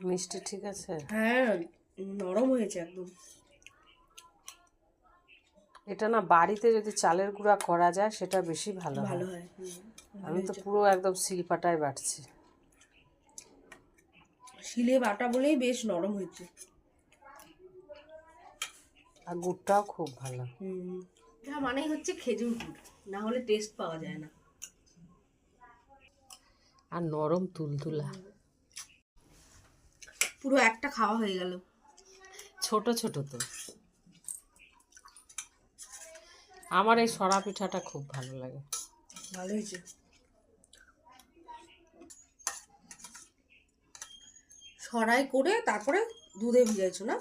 মিষ্টি ঠিক আছে? হ্যাঁ, নরম হয়েছে একদম। এটা না বাড়িতে যদি চালের গুঁড়া করা যায় সেটা বেশি ভালো ভালো হয়। হয়। আমি তো পুরো একদম শিলপাটায় বাটছি। শিলে বাটা বলেই বেশ নরম হয়েছে। আর গুড়টাও খুব ভালো। এটা মানেই হচ্ছে খেজুর গুড়, না হলে টেস্ট পাওয়া যায় না। আর নরম তুলতুলা। পুরো একটা খাওয়া হয়ে গেল। ছোট ছোট তো। আমার এই সরা পিঠাটা খুব ভালো লাগে। ভালো হয়েছে। সরাই করে তারপরে দুধে ভিজাইছো না?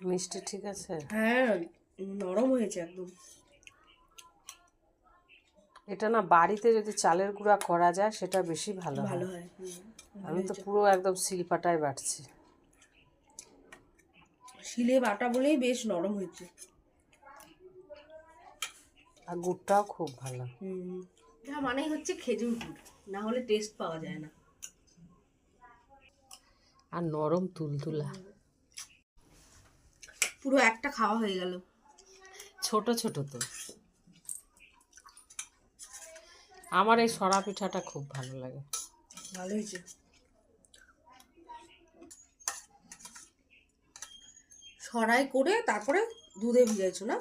মিষ্টি ঠিক আছে? হ্যাঁ, নরম হয়েছে একদম। এটা না বাড়িতে যদি চালের গুঁড়া করা যায় সেটা বেশি ভালো হয়। ভালো হয়। আমি তো পুরো একদম শিলপাটায় বাটছি। শিলে বাটা বলেই বেশ নরম হয়েছে। আর গুড়টাও খুব ভালো। এটা মানেই হচ্ছে খেজুর গুড়, না হলে টেস্ট পাওয়া যায় না। আর নরম তুলতুলা। পুরো একটা খাওয়া হয়ে গেল। ছোট ছোট তো। আমার এই সরা পিঠাটা খুব ভালো লাগে। ভালো হয়েছে। সরাই করে তারপরে দুধে ভিজাইছো না?